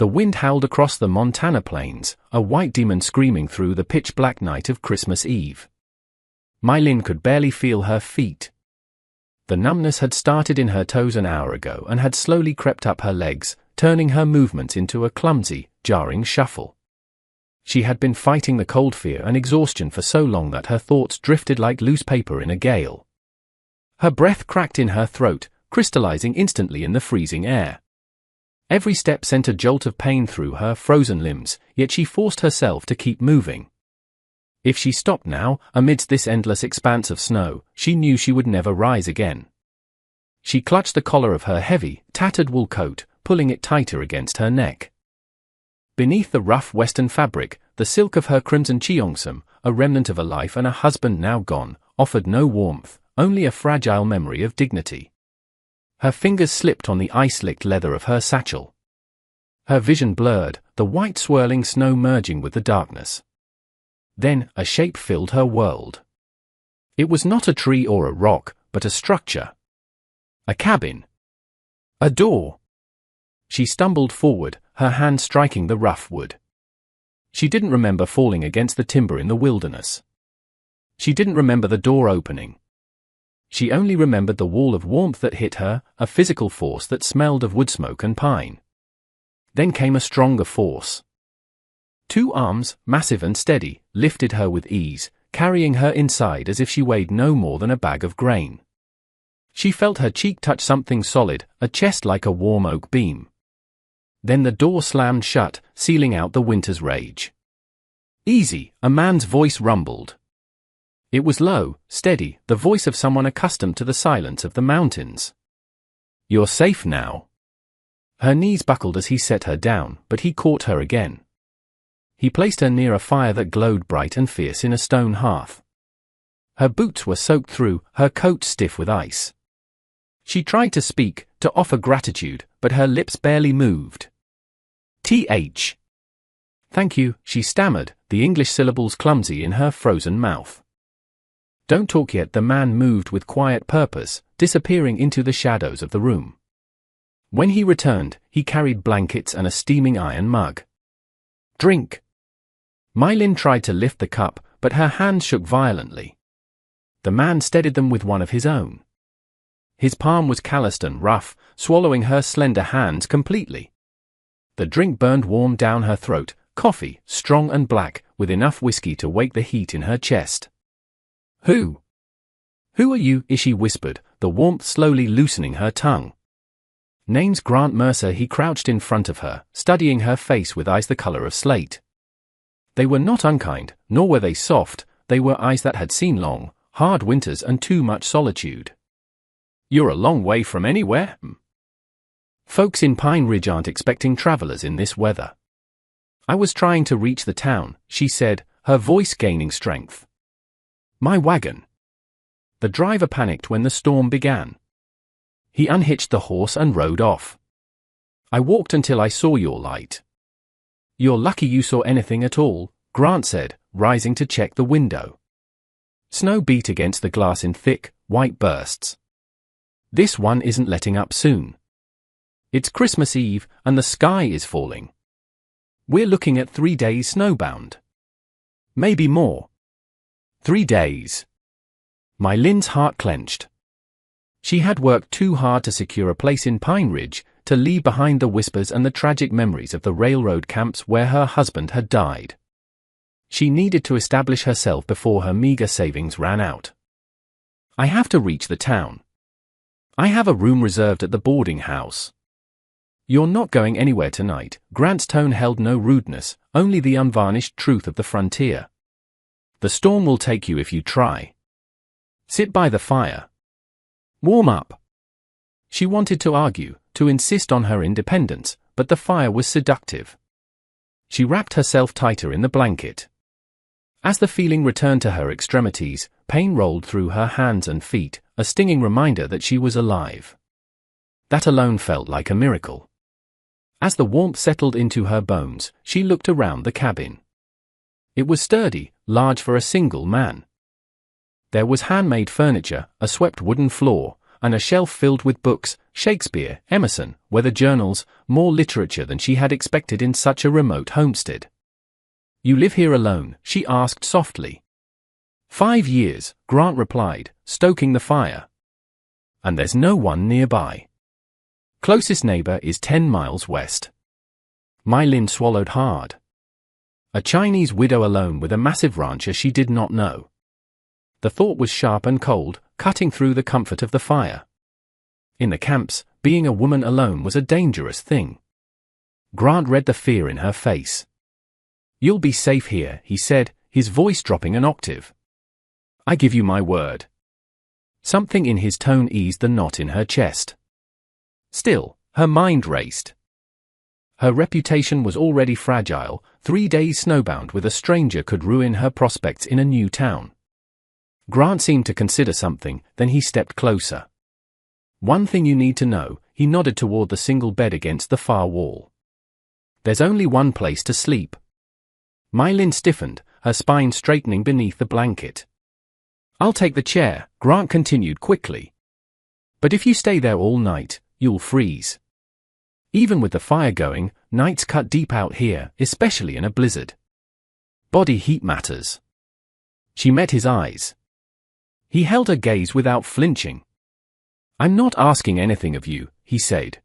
The wind howled across the Montana plains, a white demon screaming through the pitch-black night of Christmas Eve. My Lin could barely feel her feet. The numbness had started in her toes an hour ago and had slowly crept up her legs, turning her movements into a clumsy, jarring shuffle. She had been fighting the cold fear and exhaustion for so long that her thoughts drifted like loose paper in a gale. Her breath cracked in her throat, crystallizing instantly in the freezing air. Every step sent a jolt of pain through her frozen limbs, yet she forced herself to keep moving. If she stopped now, amidst this endless expanse of snow, she knew she would never rise again. She clutched the collar of her heavy, tattered wool coat, pulling it tighter against her neck. Beneath the rough western fabric, the silk of her crimson cheongsam, a remnant of a life and a husband now gone, offered no warmth, only a fragile memory of dignity. Her fingers slipped on the ice-licked leather of her satchel. Her vision blurred, the white swirling snow merging with the darkness. Then, a shape filled her world. It was not a tree or a rock, but a structure. A cabin. A door. She stumbled forward, her hand striking the rough wood. She didn't remember falling against the timber in the wilderness. She didn't remember the door opening. She only remembered the wall of warmth that hit her, a physical force that smelled of wood smoke and pine. Then came a stronger force. Two arms, massive and steady, lifted her with ease, carrying her inside as if she weighed no more than a bag of grain. She felt her cheek touch something solid, a chest like a warm oak beam. Then the door slammed shut, sealing out the winter's rage. "Easy," a man's voice rumbled. It was low, steady, the voice of someone accustomed to the silence of the mountains. "You're safe now." Her knees buckled as he set her down, but he caught her again. He placed her near a fire that glowed bright and fierce in a stone hearth. Her boots were soaked through, her coat stiff with ice. She tried to speak, to offer gratitude, but her lips barely moved. "Th. Thank you," she stammered, the English syllables clumsy in her frozen mouth. "Don't talk yet." The man moved with quiet purpose, disappearing into the shadows of the room. When he returned, he carried blankets and a steaming iron mug. "Drink." My Lin tried to lift the cup, but her hands shook violently. The man steadied them with one of his own. His palm was calloused and rough, swallowing her slender hands completely. The drink burned warm down her throat, coffee, strong and black, with enough whiskey to wake the heat in her chest. Who are you?" She whispered, the warmth slowly loosening her tongue. "Name's Grant Mercer." He crouched in front of her, studying her face with eyes the color of slate. They were not unkind, nor were they soft, they were eyes that had seen long, hard winters and too much solitude. "You're a long way from anywhere." "Folks in Pine Ridge aren't expecting travelers in this weather." "I was trying to reach the town," she said, her voice gaining strength. "My wagon." The driver panicked when the storm began. He unhitched the horse and rode off. "I walked until I saw your light." "You're lucky you saw anything at all," Grant said, rising to check the window. Snow beat against the glass in thick, white bursts. "This one isn't letting up soon. It's Christmas Eve, and the sky is falling. We're looking at 3 days snowbound. Maybe more." 3 days. My Lin's heart clenched. She had worked too hard to secure a place in Pine Ridge, to leave behind the whispers and the tragic memories of the railroad camps where her husband had died. She needed to establish herself before her meager savings ran out. "I have to reach the town. I have a room reserved at the boarding house." "You're not going anywhere tonight." Grant's tone held no rudeness, only the unvarnished truth of the frontier. "The storm will take you if you try. Sit by the fire. Warm up." She wanted to argue, to insist on her independence, but the fire was seductive. She wrapped herself tighter in the blanket. As the feeling returned to her extremities, pain rolled through her hands and feet, a stinging reminder that she was alive. That alone felt like a miracle. As the warmth settled into her bones, she looked around the cabin. It was sturdy, large for a single man. There was handmade furniture, a swept wooden floor, and a shelf filled with books, Shakespeare, Emerson, weather journals, more literature than she had expected in such a remote homestead. "You live here alone?" she asked softly. "5 years," Grant replied, stoking the fire. "And there's no one nearby. Closest neighbor is 10 miles west." My Lin swallowed hard. A Chinese widow alone with a massive rancher she did not know. The thought was sharp and cold, cutting through the comfort of the fire. In the camps, being a woman alone was a dangerous thing. Grant read the fear in her face. "You'll be safe here," he said, his voice dropping an octave. "I give you my word." Something in his tone eased the knot in her chest. Still, her mind raced. Her reputation was already fragile. 3 days snowbound with a stranger could ruin her prospects in a new town. Grant seemed to consider something, then he stepped closer. "One thing you need to know," he nodded toward the single bed against the far wall. "There's only one place to sleep." My Lin stiffened, her spine straightening beneath the blanket. "I'll take the chair," Grant continued quickly. "But if you stay there all night, you'll freeze. Even with the fire going, nights cut deep out here, especially in a blizzard. Body heat matters." She met his eyes. He held her gaze without flinching. "I'm not asking anything of you," he said.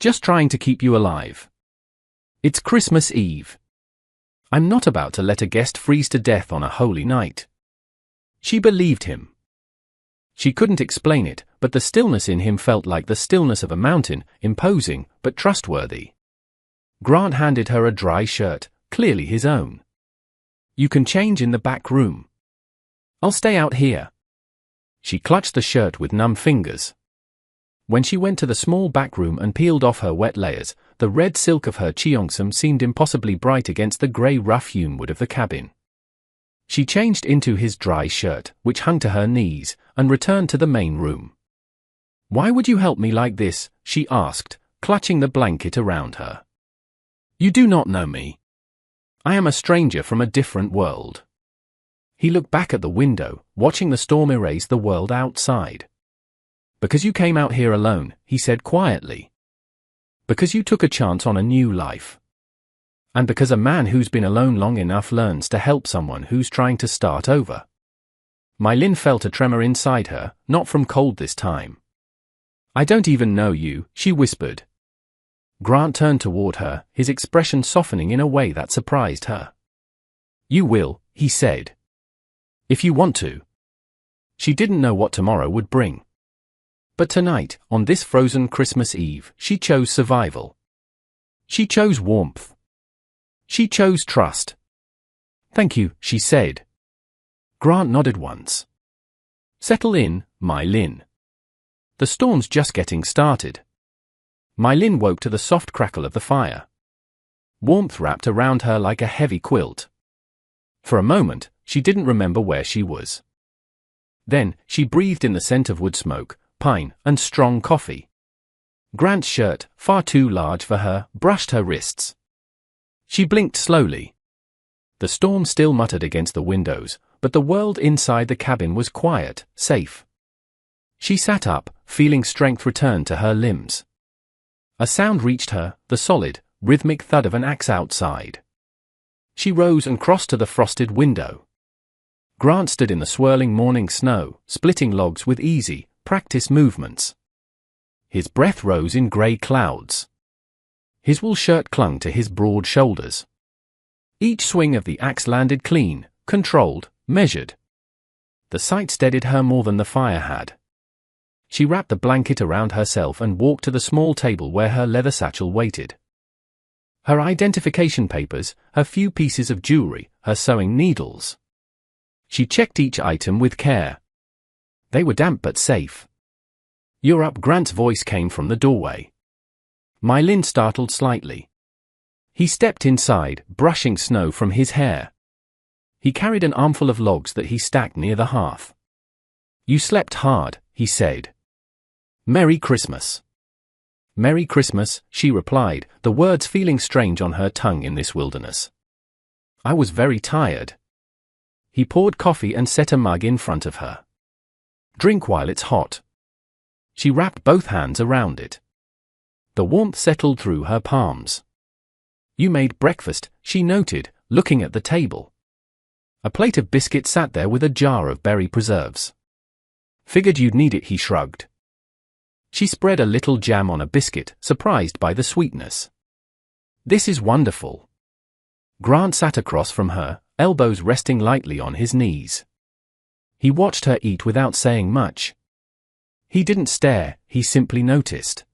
"Just trying to keep you alive. It's Christmas Eve. I'm not about to let a guest freeze to death on a holy night." She believed him. She couldn't explain it, but the stillness in him felt like the stillness of a mountain, imposing, but trustworthy. Grant handed her a dry shirt, clearly his own. "You can change in the back room. I'll stay out here." She clutched the shirt with numb fingers. When she went to the small back room and peeled off her wet layers, the red silk of her cheongsam seemed impossibly bright against the grey rough-hewn wood of the cabin. She changed into his dry shirt, which hung to her knees, and returned to the main room. "Why would you help me like this?" she asked, clutching the blanket around her. "You do not know me. I am a stranger from a different world." He looked back at the window, watching the storm erase the world outside. "Because you came out here alone," he said quietly. "Because you took a chance on a new life. And because a man who's been alone long enough learns to help someone who's trying to start over." My Lin felt a tremor inside her, not from cold this time. "I don't even know you," she whispered. Grant turned toward her, his expression softening in a way that surprised her. "You will," he said. "If you want to." She didn't know what tomorrow would bring. But tonight, on this frozen Christmas Eve, she chose survival. She chose warmth. She chose trust. "Thank you," she said. Grant nodded once. "Settle in, My Lin. The storm's just getting started." My Lin woke to the soft crackle of the fire. Warmth wrapped around her like a heavy quilt. For a moment, she didn't remember where she was. Then, she breathed in the scent of wood smoke, pine, and strong coffee. Grant's shirt, far too large for her, brushed her wrists. She blinked slowly. The storm still muttered against the windows, but the world inside the cabin was quiet, safe. She sat up, feeling strength return to her limbs. A sound reached her, the solid, rhythmic thud of an axe outside. She rose and crossed to the frosted window. Grant stood in the swirling morning snow, splitting logs with easy, practiced movements. His breath rose in grey clouds. His wool shirt clung to his broad shoulders. Each swing of the axe landed clean, controlled, measured. The sight steadied her more than the fire had. She wrapped the blanket around herself and walked to the small table where her leather satchel waited. Her identification papers, her few pieces of jewelry, her sewing needles. She checked each item with care. They were damp but safe. "You're up," Grant's voice came from the doorway. My Lin startled slightly. He stepped inside, brushing snow from his hair. He carried an armful of logs that he stacked near the hearth. "You slept hard," he said. "Merry Christmas." "Merry Christmas," she replied, the words feeling strange on her tongue in this wilderness. "I was very tired." He poured coffee and set a mug in front of her. "Drink while it's hot." She wrapped both hands around it. The warmth settled through her palms. You made breakfast, she noted, looking at the table. A plate of biscuits sat there with a jar of berry preserves. Figured you'd need it, he shrugged. She spread a little jam on a biscuit, surprised by the sweetness. This is wonderful. Grant sat across from her, elbows resting lightly on his knees. He watched her eat without saying much. He didn't stare, he simply noticed.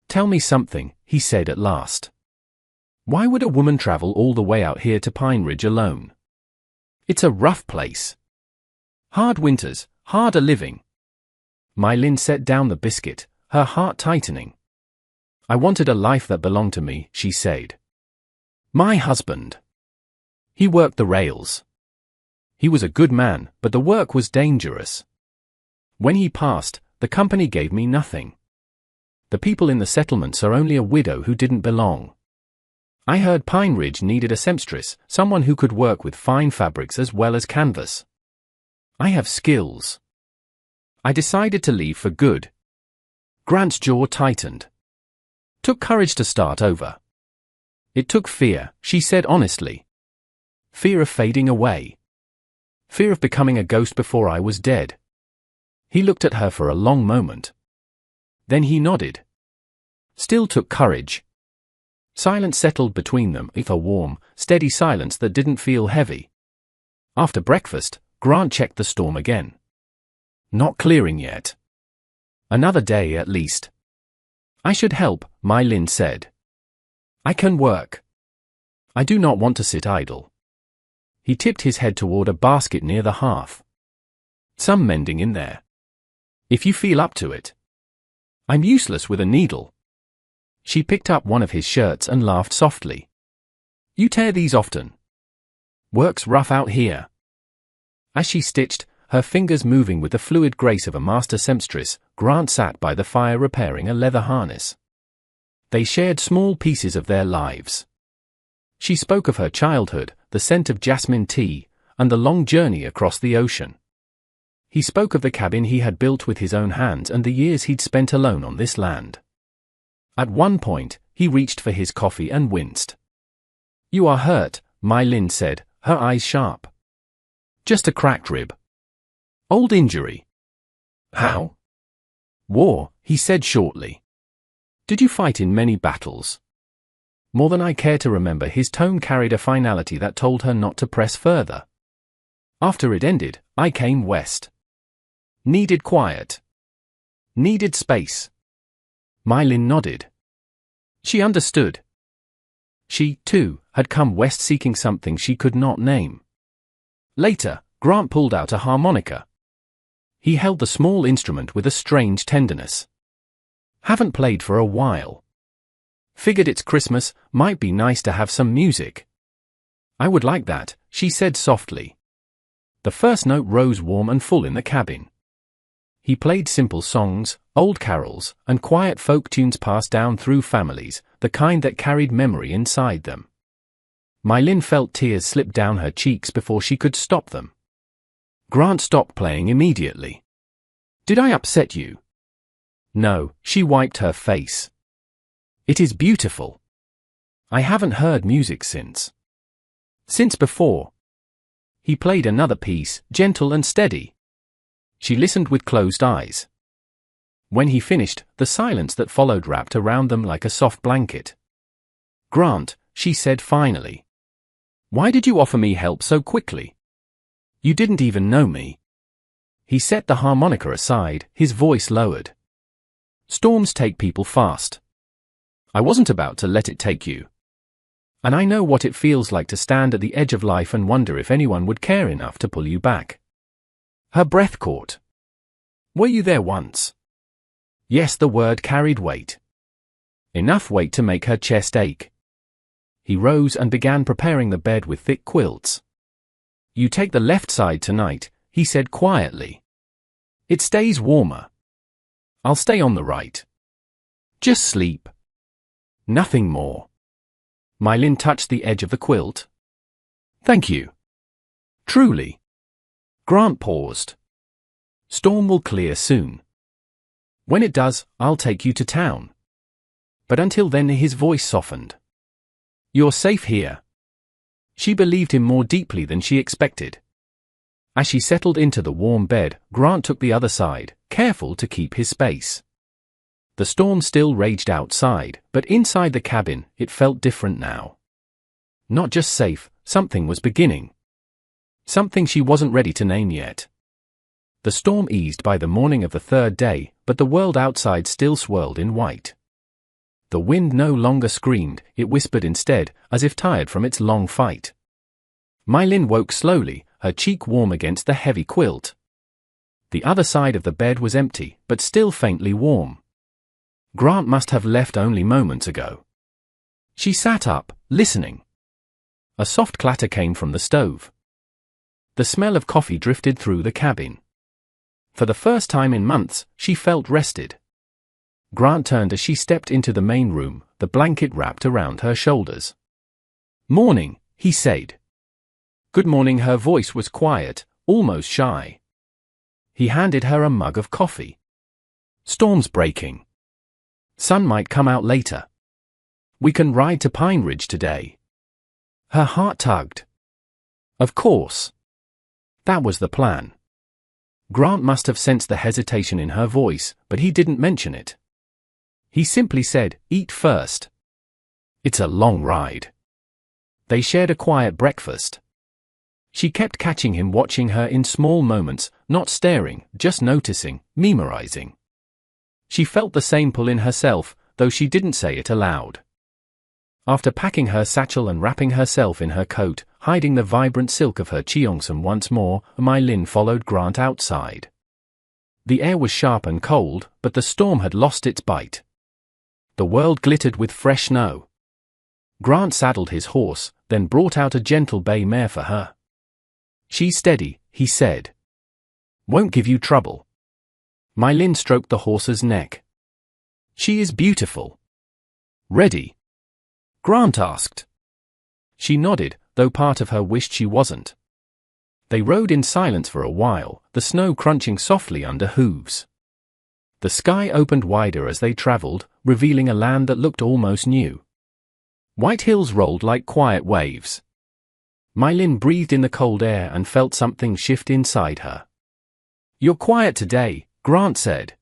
Tell me something, he said at last. Why would a woman travel all the way out here to Pine Ridge alone? It's a rough place. Hard winters, harder living. My Lin set down the biscuit, her heart tightening. I wanted a life that belonged to me, she said. My husband. He worked the rails. He was a good man, but the work was dangerous. When he passed, the company gave me nothing. The people in the settlements are only a widow who didn't belong. I heard Pine Ridge needed a seamstress, someone who could work with fine fabrics as well as canvas. I have skills. I decided to leave for good. Grant's jaw tightened. Took courage to start over. It took fear, she said honestly. Fear of fading away. Fear of becoming a ghost before I was dead. He looked at her for a long moment. Then he nodded. Still took courage. Silence settled between them, a warm, steady silence that didn't feel heavy. After breakfast, Grant checked the storm again. Not clearing yet. Another day at least. I should help, My Lin said. I can work. I do not want to sit idle. He tipped his head toward a basket near the hearth. Some mending in there. If you feel up to it. I'm useless with a needle. She picked up one of his shirts and laughed softly. You tear these often. Work's rough out here. As she stitched, her fingers moving with the fluid grace of a master seamstress, Grant sat by the fire repairing a leather harness. They shared small pieces of their lives. She spoke of her childhood, the scent of jasmine tea, and the long journey across the ocean. He spoke of the cabin he had built with his own hands and the years he'd spent alone on this land. At one point, he reached for his coffee and winced. You are hurt, My Lin said, her eyes sharp. Just a cracked rib. Old injury. How? War, he said shortly. Did you fight in many battles? More than I care to remember, his tone carried a finality that told her not to press further. After it ended, I came west. Needed quiet. Needed space. My Lin nodded. She understood. She, too, had come west seeking something she could not name. Later, Grant pulled out a harmonica. He held the small instrument with a strange tenderness. Haven't played for a while. Figured it's Christmas, might be nice to have some music. I would like that, she said softly. The first note rose warm and full in the cabin. He played simple songs, old carols, and quiet folk tunes passed down through families, the kind that carried memory inside them. My Lin felt tears slip down her cheeks before she could stop them. Grant stopped playing immediately. Did I upset you? No, she wiped her face. It is beautiful. I haven't heard music since before. He played another piece, gentle and steady. She listened with closed eyes. When he finished, the silence that followed wrapped around them like a soft blanket. Grant, she said finally. Why did you offer me help so quickly? You didn't even know me. He set the harmonica aside, his voice lowered. Storms take people fast. I wasn't about to let it take you. And I know what it feels like to stand at the edge of life and wonder if anyone would care enough to pull you back. Her breath caught. Were you there once? Yes, the word carried weight. Enough weight to make her chest ache. He rose and began preparing the bed with thick quilts. You take the left side tonight, he said quietly. It stays warmer. I'll stay on the right. Just sleep. Nothing more. My Lin touched the edge of the quilt. Thank you. Truly. Grant paused. Storm will clear soon. When it does, I'll take you to town. But until then, his voice softened. You're safe here. She believed him more deeply than she expected. As she settled into the warm bed, Grant took the other side, careful to keep his space. The storm still raged outside, but inside the cabin, it felt different now. Not just safe, something was beginning. Something she wasn't ready to name yet. The storm eased by the morning of the third day, but the world outside still swirled in white. The wind no longer screamed, it whispered instead, as if tired from its long fight. My Lin woke slowly, her cheek warm against the heavy quilt. The other side of the bed was empty, but still faintly warm. Grant must have left only moments ago. She sat up, listening. A soft clatter came from the stove. The smell of coffee drifted through the cabin. For the first time in months, she felt rested. Grant turned as she stepped into the main room, the blanket wrapped around her shoulders. "Morning," he said. "Good morning." Her voice was quiet, almost shy. He handed her a mug of coffee. "Storm's breaking. Sun might come out later. We can ride to Pine Ridge today." Her heart tugged. Of course. That was the plan. Grant must have sensed the hesitation in her voice, but he didn't mention it. He simply said, "Eat first." It's a long ride. They shared a quiet breakfast. She kept catching him watching her in small moments, not staring, just noticing, memorizing. She felt the same pull in herself, though she didn't say it aloud. After packing her satchel and wrapping herself in her coat, hiding the vibrant silk of her cheongsam once more, My Lin followed Grant outside. The air was sharp and cold, but the storm had lost its bite. The world glittered with fresh snow. Grant saddled his horse, then brought out a gentle bay mare for her. "She's steady," he said. "Won't give you trouble." My Lin stroked the horse's neck. "She is beautiful." "Ready?" Grant asked. She nodded, though part of her wished she wasn't. They rode in silence for a while, the snow crunching softly under hooves. The sky opened wider as they traveled, revealing a land that looked almost new. White hills rolled like quiet waves. My Lin breathed in the cold air and felt something shift inside her. "You're quiet today," Grant said.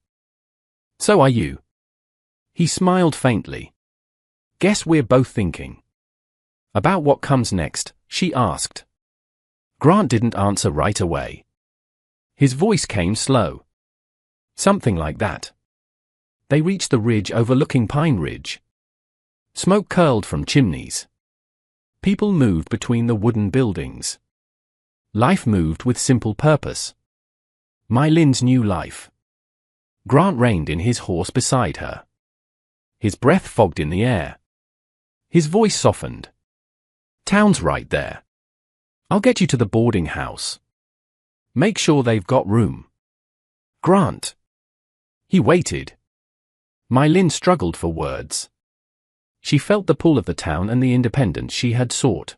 "So are you." He smiled faintly. "Guess we're both thinking." "About what comes next?" she asked. Grant didn't answer right away. His voice came slow. "Something like that." They reached the ridge overlooking Pine Ridge. Smoke curled from chimneys. People moved between the wooden buildings. Life moved with simple purpose. My Lin's new life. Grant reined in his horse beside her. His breath fogged in the air. His voice softened. "Town's right there. I'll get you to the boarding house. Make sure they've got room." "Grant." He waited. My Lin struggled for words. She felt the pull of the town and the independence she had sought.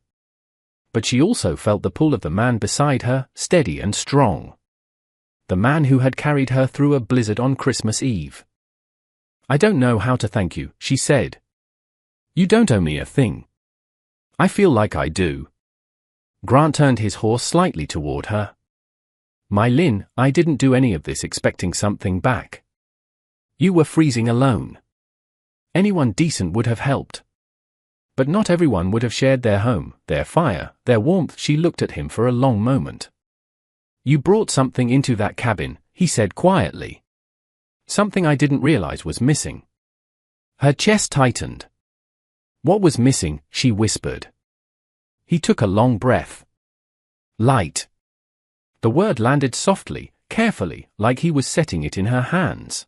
But she also felt the pull of the man beside her, steady and strong. The man who had carried her through a blizzard on Christmas Eve. "I don't know how to thank you," she said. "You don't owe me a thing." "I feel like I do." Grant turned his horse slightly toward her. "My Lin, I didn't do any of this expecting something back. You were freezing alone. Anyone decent would have helped. But not everyone would have shared their home, their fire, their warmth." She looked at him for a long moment. "You brought something into that cabin," he said quietly. "Something I didn't realize was missing." Her chest tightened. "What was missing?" she whispered. He took a long breath. "Light." The word landed softly, carefully, like he was setting it in her hands.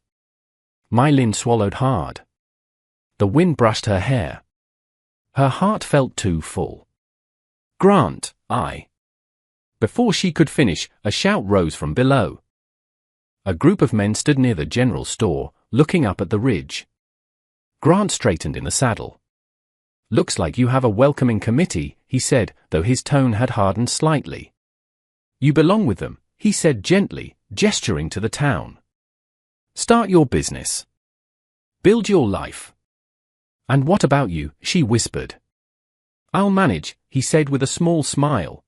My Lin swallowed hard. The wind brushed her hair. Her heart felt too full. "Grant, I..." Before she could finish, a shout rose from below. A group of men stood near the general store, looking up at the ridge. Grant straightened in the saddle. "Looks like you have a welcoming committee," he said, though his tone had hardened slightly. "You belong with them," he said gently, gesturing to the town. Start your business. Build your life. And what about you? She whispered. I'll manage, he said with a small smile.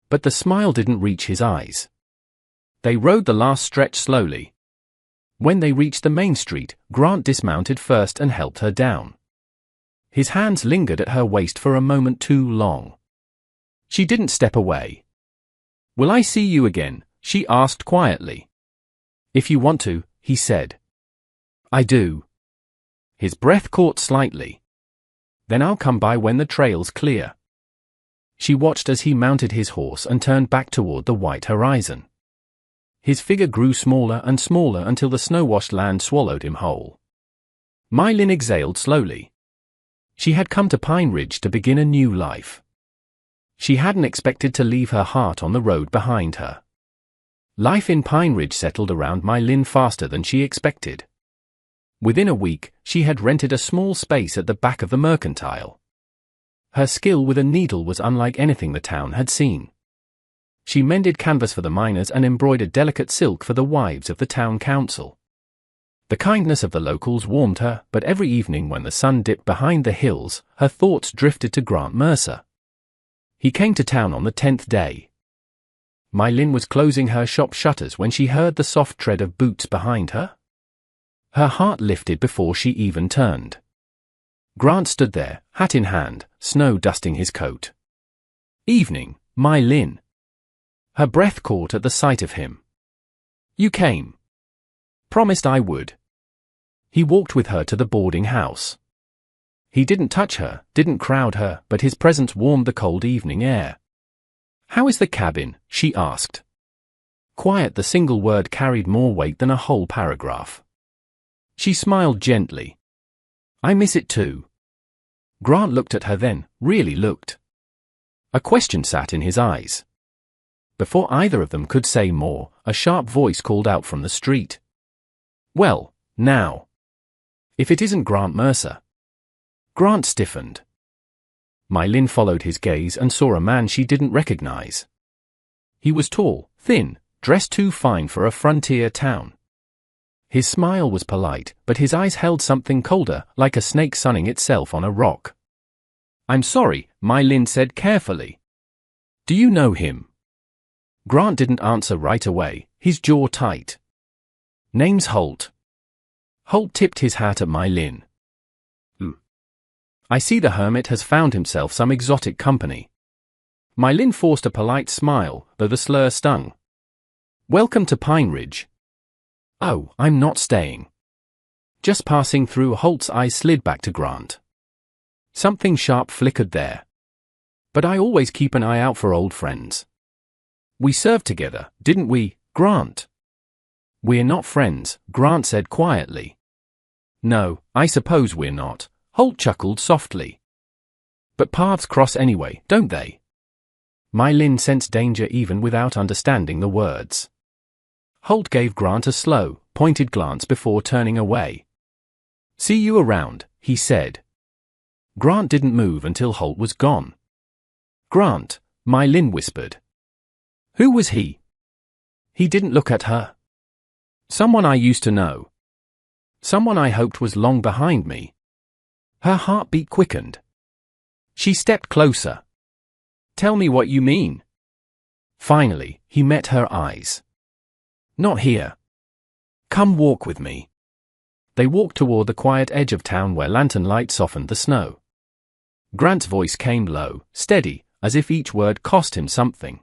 But the smile didn't reach his eyes. They rode the last stretch slowly. When they reached the main street, Grant dismounted first and helped her down. His hands lingered at her waist for a moment too long. She didn't step away. Will I see you again? She asked quietly. If you want to, he said. I do. His breath caught slightly. Then I'll come by when the trail's clear. She watched as he mounted his horse and turned back toward the white horizon. His figure grew smaller and smaller until the snow-washed land swallowed him whole. My Lin exhaled slowly. She had come to Pine Ridge to begin a new life. She hadn't expected to leave her heart on the road behind her. Life in Pine Ridge settled around My Lin faster than she expected. Within a week, she had rented a small space at the back of the mercantile. Her skill with a needle was unlike anything the town had seen. She mended canvas for the miners and embroidered delicate silk for the wives of the town council. The kindness of the locals warmed her, but every evening when the sun dipped behind the hills, her thoughts drifted to Grant Mercer. He came to town on the 10th day. My Lin was closing her shop shutters when she heard the soft tread of boots behind her. Her heart lifted before she even turned. Grant stood there, hat in hand, snow dusting his coat. Evening, My Lin. Her breath caught at the sight of him. You came. Promised I would. He walked with her to the boarding house. He didn't touch her, didn't crowd her, but his presence warmed the cold evening air. How is the cabin? She asked. Quiet. The single word carried more weight than a whole paragraph. She smiled gently. I miss it too. Grant looked at her then, really looked. A question sat in his eyes. Before either of them could say more, a sharp voice called out from the street. Well, now. If it isn't Grant Mercer. Grant stiffened. My Lin followed his gaze and saw a man she didn't recognize. He was tall, thin, dressed too fine for a frontier town. His smile was polite, but his eyes held something colder, like a snake sunning itself on a rock. I'm sorry, My Lin said carefully. Do you know him? Grant didn't answer right away, his jaw tight. Name's Holt. Holt tipped his hat at My Lin. I see the hermit has found himself some exotic company. My Lin forced a polite smile, though the slur stung. Welcome to Pine Ridge. Oh, I'm not staying. Just passing through. Holt's eyes slid back to Grant. Something sharp flickered there. But I always keep an eye out for old friends. We served together, didn't we, Grant? We're not friends, Grant said quietly. No, I suppose we're not, Holt chuckled softly. But paths cross anyway, don't they? My Lin sensed danger even without understanding the words. Holt gave Grant a slow, pointed glance before turning away. See you around, he said. Grant didn't move until Holt was gone. Grant, My Lin whispered. Who was he? He didn't look at her. Someone I used to know. Someone I hoped was long behind me. Her heartbeat quickened. She stepped closer. Tell me what you mean. Finally, he met her eyes. Not here. Come walk with me. They walked toward the quiet edge of town where lantern light softened the snow. Grant's voice came low, steady, as if each word cost him something.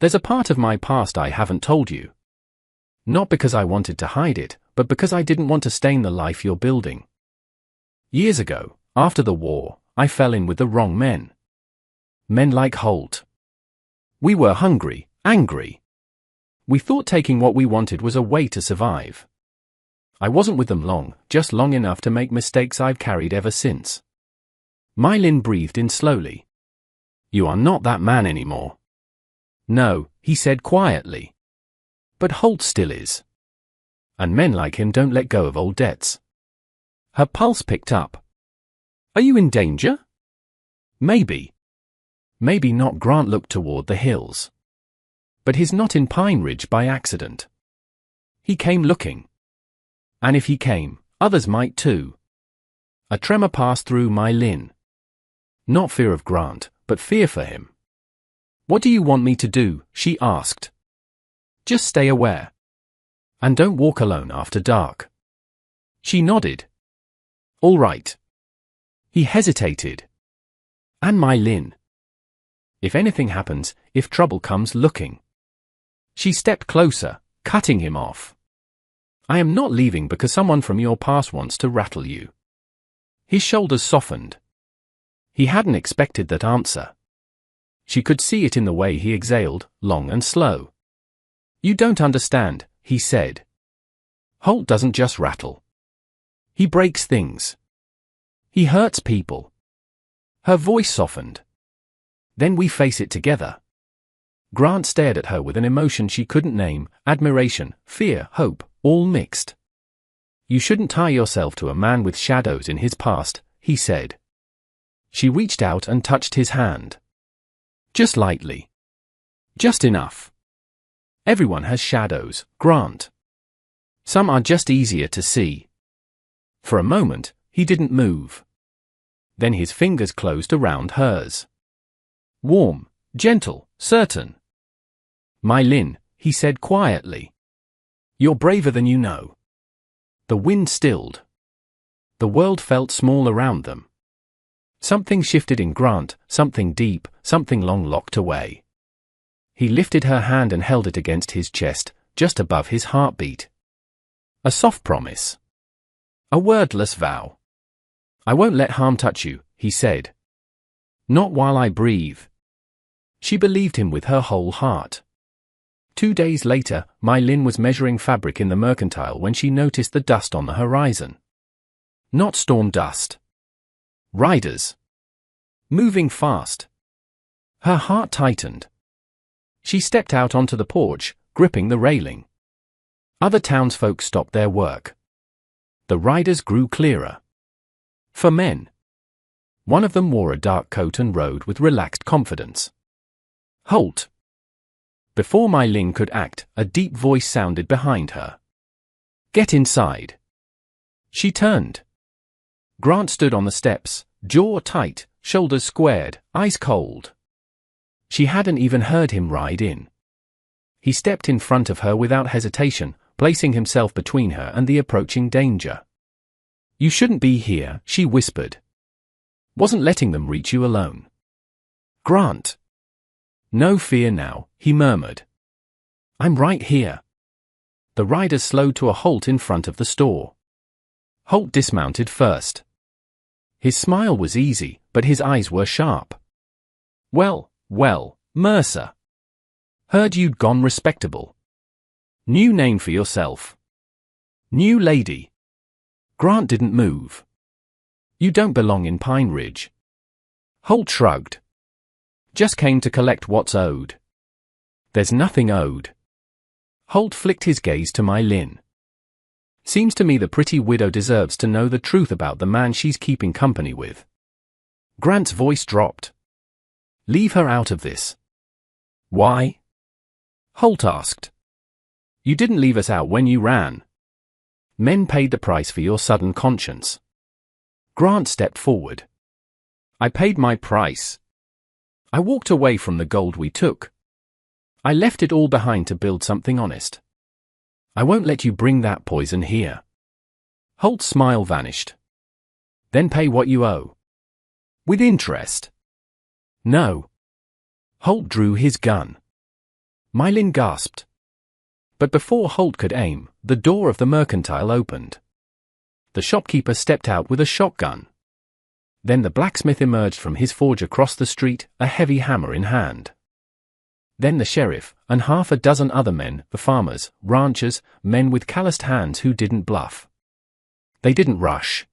There's a part of my past I haven't told you. Not because I wanted to hide it, but because I didn't want to stain the life you're building. Years ago, after the war, I fell in with the wrong men. Men like Holt. We were hungry, angry. We thought taking what we wanted was a way to survive. I wasn't with them long, just long enough to make mistakes I've carried ever since. My Lin breathed in slowly. You are not that man anymore. No, he said quietly. But Holt still is. And men like him don't let go of old debts. Her pulse picked up. Are you in danger? Maybe. Maybe not. Grant looked toward the hills. But he's not in Pine Ridge by accident. He came looking. And if he came, others might too. A tremor passed through My Lin. Not fear of Grant, but fear for him. What do you want me to do? She asked. Just stay aware. And don't walk alone after dark. She nodded. All right. He hesitated. And My Lin. If anything happens, if trouble comes looking. She stepped closer, cutting him off. I am not leaving because someone from your past wants to rattle you. His shoulders softened. He hadn't expected that answer. She could see it in the way he exhaled, long and slow. You don't understand, he said. Holt doesn't just rattle. He breaks things. He hurts people. Her voice softened. Then we face it together. Grant stared at her with an emotion she couldn't name, admiration, fear, hope, all mixed. You shouldn't tie yourself to a man with shadows in his past, he said. She reached out and touched his hand. Just lightly. Just enough. Everyone has shadows, Grant. Some are just easier to see. For a moment, he didn't move. Then his fingers closed around hers. Warm, gentle, certain. My Lin, he said quietly. You're braver than you know. The wind stilled. The world felt small around them. Something shifted in Grant, something deep, something long locked away. He lifted her hand and held it against his chest, just above his heartbeat. A soft promise. A wordless vow. I won't let harm touch you, he said. Not while I breathe. She believed him with her whole heart. 2 days later, My Lin was measuring fabric in the mercantile when she noticed the dust on the horizon. Not storm dust. Riders. Moving fast. Her heart tightened. She stepped out onto the porch, gripping the railing. Other townsfolk stopped their work. The riders grew clearer. For men. One of them wore a dark coat and rode with relaxed confidence. Holt. Before My Lin could act, a deep voice sounded behind her. Get inside. She turned. Grant stood on the steps, jaw tight, shoulders squared, eyes cold. She hadn't even heard him ride in. He stepped in front of her without hesitation, placing himself between her and the approaching danger. You shouldn't be here, she whispered. Wasn't letting them reach you alone. Grant. No fear now, he murmured. I'm right here. The riders slowed to a halt in front of the store. Holt dismounted first. His smile was easy, but his eyes were sharp. Well, Mercer. Heard you'd gone respectable. New name for yourself. New lady. Grant didn't move. You don't belong in Pine Ridge. Holt shrugged. Just came to collect what's owed. There's nothing owed. Holt flicked his gaze to My Lin. Seems to me the pretty widow deserves to know the truth about the man she's keeping company with. Grant's voice dropped. Leave her out of this. Why? Holt asked. You didn't leave us out when you ran. Men paid the price for your sudden conscience. Grant stepped forward. I paid my price. I walked away from the gold we took. I left it all behind to build something honest. I won't let you bring that poison here. Holt's smile vanished. Then pay what you owe. With interest. No. Holt drew his gun. My Lin gasped. But before Holt could aim, the door of the mercantile opened. The shopkeeper stepped out with a shotgun. Then the blacksmith emerged from his forge across the street, a heavy hammer in hand. Then the sheriff, and half a dozen other men, the farmers, ranchers, men with calloused hands who didn't bluff. They didn't rush.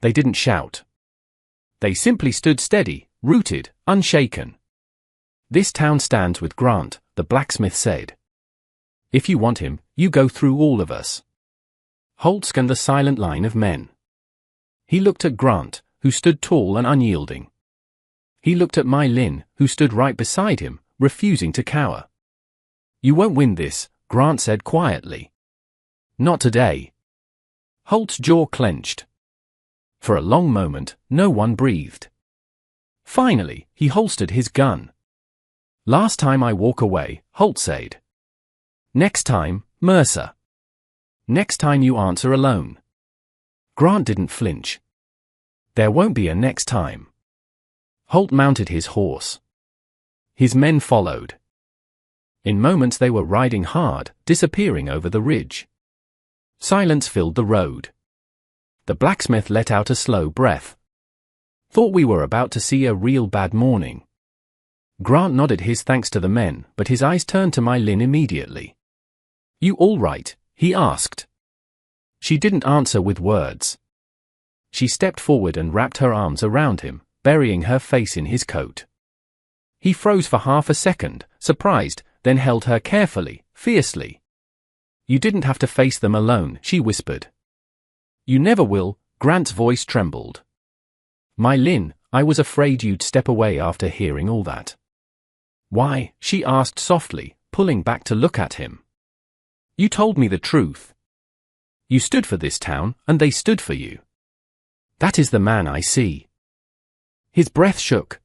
They didn't shout. They simply stood steady, rooted, unshaken. This town stands with Grant, the blacksmith said. If you want him, you go through all of us. Holt scanned the silent line of men. He looked at Grant, who stood tall and unyielding. He looked at My Lin, who stood right beside him, refusing to cower. You won't win this, Grant said quietly. Not today. Holt's jaw clenched. For a long moment, no one breathed. Finally, he holstered his gun. "Last time I walk away," Holt said. "Next time, Mercer. Next time you answer alone." Grant didn't flinch. "There won't be a next time." Holt mounted his horse. His men followed. In moments they were riding hard, disappearing over the ridge. Silence filled the road. The blacksmith let out a slow breath. "Thought we were about to see a real bad morning." Grant nodded his thanks to the men, but his eyes turned to My Lin immediately. "You all right?" he asked. She didn't answer with words. She stepped forward and wrapped her arms around him, burying her face in his coat. He froze for half a second, surprised, then held her carefully, fiercely. "You didn't have to face them alone," she whispered. "You never will." Grant's voice trembled. "My Lin, I was afraid you'd step away after hearing all that." "Why?" she asked softly, pulling back to look at him. "You told me the truth. You stood for this town, and they stood for you. That is the man I see." His breath shook.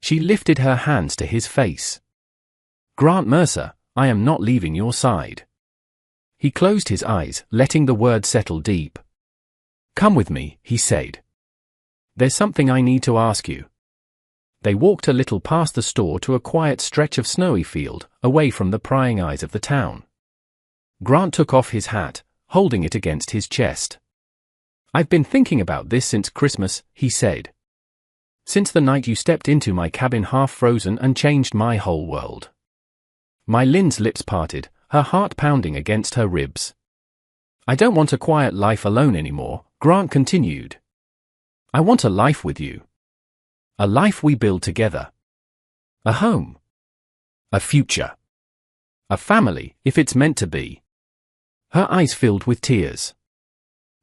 She lifted her hands to his face. "Grant Mercer, I am not leaving your side." He closed his eyes, letting the words settle deep. "Come with me," he said. "There's something I need to ask you." They walked a little past the store to a quiet stretch of snowy field, away from the prying eyes of the town. Grant took off his hat, holding it against his chest. "I've been thinking about this since Christmas," he said. "Since the night you stepped into my cabin half frozen and changed my whole world." My Lin's lips parted, her heart pounding against her ribs. "I don't want a quiet life alone anymore," Grant continued. "I want a life with you. A life we build together. A home. A future. A family, if it's meant to be." Her eyes filled with tears.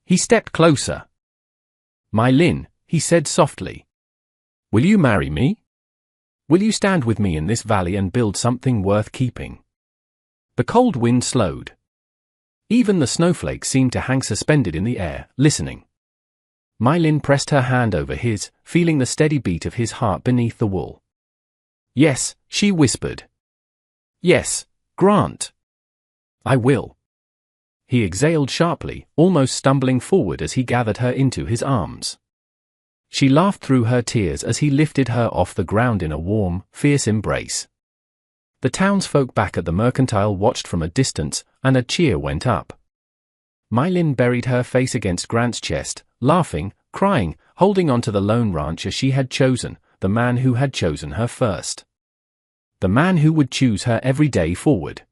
He stepped closer. "My Lin," he said softly. "Will you marry me? Will you stand with me in this valley and build something worth keeping?" The cold wind slowed. Even the snowflakes seemed to hang suspended in the air, listening. My Lin pressed her hand over his, feeling the steady beat of his heart beneath the wool. "Yes," she whispered. "Yes, Grant. I will." He exhaled sharply, almost stumbling forward as he gathered her into his arms. She laughed through her tears as he lifted her off the ground in a warm, fierce embrace. The townsfolk back at the mercantile watched from a distance, and a cheer went up. My Lin buried her face against Grant's chest, laughing, crying, holding on to the lone rancher she had chosen, the man who had chosen her first. The man who would choose her every day forward.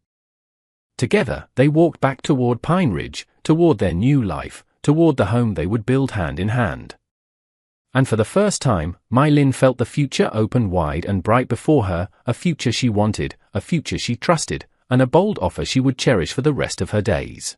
Together, they walked back toward Pine Ridge, toward their new life, toward the home they would build hand in hand. And for the first time, My Lin felt the future open wide and bright before her, a future she wanted, a future she trusted, and a bold offer she would cherish for the rest of her days.